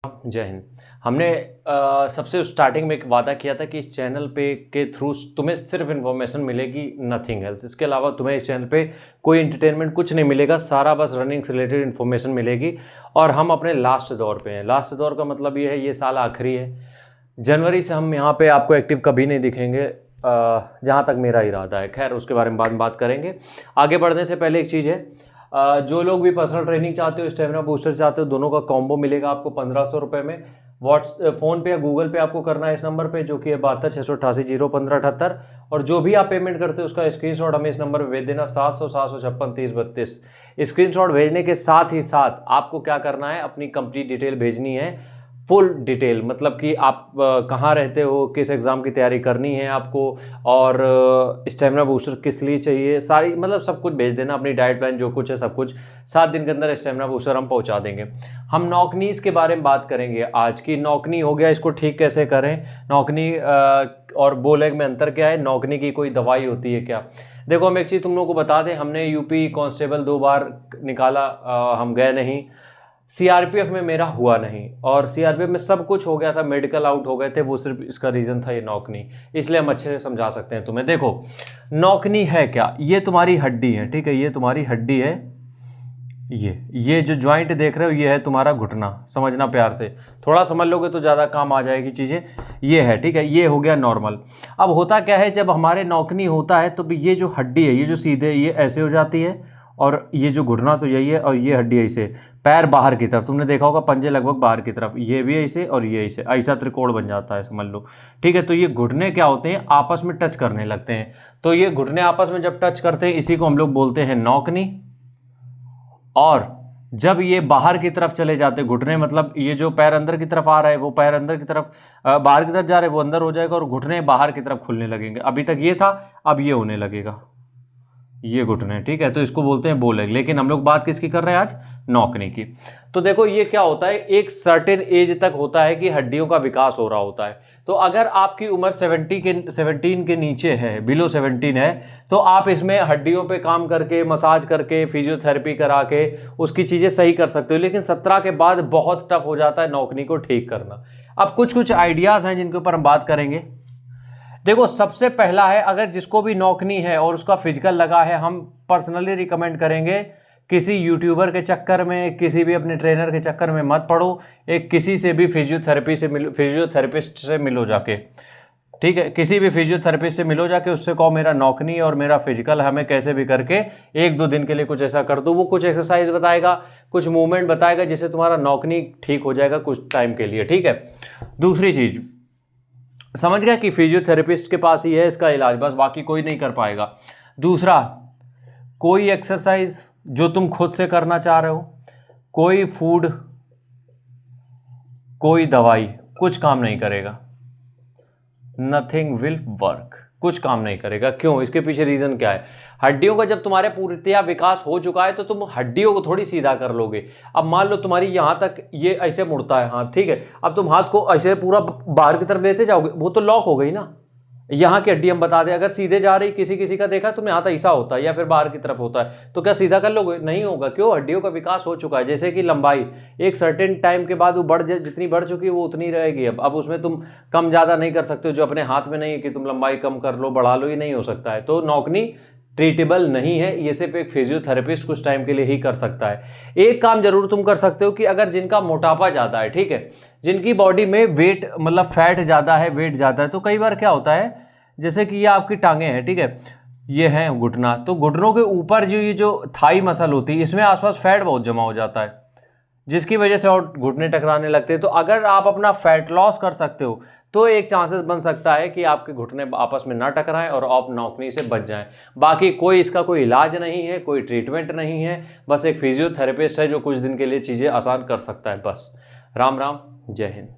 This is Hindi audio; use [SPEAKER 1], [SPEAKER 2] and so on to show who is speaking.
[SPEAKER 1] जय हिंद। हमने सबसे स्टार्टिंग में एक वादा किया था कि इस चैनल पे के थ्रू तुम्हें सिर्फ इन्फॉर्मेशन मिलेगी, नथिंग एल्स। इसके अलावा तुम्हें इस चैनल पे कोई एंटरटेनमेंट कुछ नहीं मिलेगा, सारा बस रनिंग से रिलेटेड इन्फॉर्मेशन मिलेगी। और हम अपने लास्ट दौर पे हैं। लास्ट दौर का मतलब ये है, ये साल आखिरी है। जनवरी से हम यहाँ पे आपको एक्टिव कभी नहीं दिखेंगे, जहाँ तक मेरा इरादा है। खैर उसके बारे में बाद में बात करेंगे। आगे बढ़ने से पहले एक चीज़ है, जो लोग भी पर्सनल ट्रेनिंग चाहते हो, स्टेमिना बूस्टर चाहते हो, दोनों का कॉम्बो मिलेगा आपको 1500 रुपये में। फ़ोन पे या गूगल पे आपको करना है इस नंबर पे, जो कि है 72 688 01578। और जो भी आप पेमेंट करते हो उसका स्क्रीनशॉट हमें इस नंबर पे भेज देना, 700 756 30 32। स्क्रीनशॉट भेजने के साथ ही साथ आपको क्या करना है, अपनी कंप्लीट डिटेल भेजनी है, फुल डिटेल। मतलब कि आप कहाँ रहते हो, किस एग्ज़ाम की तैयारी करनी है आपको, और स्टेमिना बूस्टर किस लिए चाहिए, सारी मतलब सब कुछ भेज देना, अपनी डाइट प्लान जो कुछ है सब कुछ। 7 दिन के अंदर स्टेमिना बूस्टर हम पहुंचा देंगे। हम नॉकनीज़ के बारे में बात करेंगे आज की। नॉकनी हो गया, इसको ठीक कैसे करें, नॉकनी और बो लेग में अंतर क्या है, नॉकनी की कोई दवाई होती है क्या। देखो हम एक चीज़ तुम लोगों को बता दें, हमने यूपी कांस्टेबल 2 बार निकाला, हम गए नहीं। सीआरपीएफ में मेरा हुआ नहीं, और सीआरपीएफ में सब कुछ हो गया था, मेडिकल आउट हो गए थे, वो सिर्फ इसका रीज़न था ये नॉकनी। इसलिए हम अच्छे से समझा सकते हैं तुम्हें। देखो नॉकनी है क्या, ये तुम्हारी हड्डी है, ठीक है, ये तुम्हारी हड्डी है। ये जो ज्वाइंट देख रहे हो ये है तुम्हारा घुटना। समझना प्यार से, थोड़ा समझ लोगे तो ज़्यादा काम आ जाएगी चीज़ें। ये है, ठीक है, ये हो गया नॉर्मल। अब होता क्या है, जब हमारे नॉकनी होता है तो ये जो हड्डी है, ये जो सीधे ये ऐसे हो जाती है, और ये जो घुटना तो यही है, और ये हड्डी ऐसे, पैर बाहर की तरफ, तुमने देखा होगा पंजे लगभग बाहर की तरफ, ये भी ऐसे और ये ऐसे, ऐसा त्रिकोण बन जाता है समझ लो, ठीक है। तो ये घुटने क्या होते हैं, आपस में टच करने लगते हैं। तो ये घुटने आपस में जब टच करते हैं, इसी को हम लोग बोलते हैं नॉकनी। और जब ये बाहर की तरफ चले जाते हैं घुटने, मतलब ये जो पैर अंदर की तरफ आ रहा है वो पैर अंदर की तरफ, बाहर की तरफ जा रहे हैं वो अंदर हो जाएगा, और घुटने बाहर की तरफ खुलने लगेंगे। अभी तक ये था, अब ये होने लगेगा, ये घुटने, ठीक है। तो इसको बोलते हैं बो लेग। लेकिन हम लोग बात किसकी कर रहे हैं आज, नॉकनी की। तो देखो ये क्या होता है, एक सर्टेन एज तक होता है कि हड्डियों का विकास हो रहा होता है। तो अगर आपकी उम्र 17 के नीचे है, बिलो 17 है, तो आप इसमें हड्डियों पे काम करके, मसाज करके, फिजियोथेरेपी करा के उसकी चीज़ें सही कर सकते हो। लेकिन 17 के बाद बहुत टफ हो जाता है नॉकनी को ठीक करना। अब कुछ आइडियाज़ हैं जिनके ऊपर हम बात करेंगे। देखो सबसे पहला है, अगर जिसको भी नॉकनी है और उसका फिजिकल लगा है, हम पर्सनली रिकमेंड करेंगे किसी यूट्यूबर के चक्कर में, किसी भी अपने ट्रेनर के चक्कर में मत पड़ो। एक किसी से भी फिजियोथेरेपिस्ट से मिलो जाके, ठीक है, किसी भी फिजियोथेरेपिस्ट से मिलो जाके, उससे कहो मेरा नॉकनी और मेरा फिजिकल हमें कैसे भी करके 1-2 दिन के लिए कुछ ऐसा कर दो। वो कुछ एक्सरसाइज बताएगा, कुछ मूवमेंट बताएगा, जिससे तुम्हारा नॉकनी ठीक हो जाएगा कुछ टाइम के लिए, ठीक है। दूसरी चीज़, समझ गया कि फिजियोथेरेपिस्ट के पास ही है इसका इलाज, बस बाकी कोई नहीं कर पाएगा। दूसरा, कोई एक्सरसाइज जो तुम खुद से करना चाह रहे हो, कोई फूड, कोई दवाई कुछ काम नहीं करेगा। नथिंग विल वर्क, कुछ काम नहीं करेगा। क्यों, इसके पीछे रीजन क्या है, हड्डियों का जब तुम्हारे पूर्णतया विकास हो चुका है तो तुम हड्डियों को थोड़ी सीधा कर लोगे। अब मान लो तुम्हारी यहाँ तक ये ऐसे मुड़ता है हाथ, ठीक है, अब तुम हाथ को ऐसे पूरा बाहर की तरफ लेते जाओगे, वो तो लॉक हो गई ना। यहाँ की हड्डी हम बता दें, अगर सीधे जा रही, किसी का देखा तुमने हाथ ऐसा होता है या फिर बाहर की तरफ होता है, तो क्या सीधा कर लोगे, नहीं होगा। क्यों, हड्डियों का विकास हो चुका है। जैसे कि लंबाई एक सर्टेन टाइम के बाद वो जितनी बढ़ चुकी है वो उतनी रहेगी। अब उसमें तुम कम ज़्यादा नहीं कर सकते हो, जो अपने हाथ में नहीं है कि तुम लंबाई कम कर लो बढ़ा लो, ये नहीं हो सकता है। तो नॉकनी ट्रीटेबल नहीं है, ये सिर्फ एक फिजियोथेरेपिस्ट कुछ टाइम के लिए ही कर सकता है। एक काम जरूर तुम कर सकते हो कि अगर जिनका मोटापा ज़्यादा है, ठीक है, जिनकी बॉडी में वेट मतलब फैट ज़्यादा है, वेट ज़्यादा है, तो कई बार क्या होता है, जैसे कि ये आपकी टांगें हैं, ठीक है, ये है घुटना, तो घुटनों के ऊपर जो ये जो थाई मसल होती है, इसमें आसपास फैट बहुत जमा हो जाता है, जिसकी वजह से और घुटने टकराने लगते हैं। तो अगर आप अपना फैट लॉस कर सकते हो तो एक चांसेस बन सकता है कि आपके घुटने आपस में ना टकराएं और आप नॉकनी से बच जाएं। बाकी कोई इसका कोई इलाज नहीं है, कोई ट्रीटमेंट नहीं है, बस एक फिजियोथेरेपिस्ट है जो कुछ दिन के लिए चीज़ें आसान कर सकता है। बस राम राम, जय हिंद।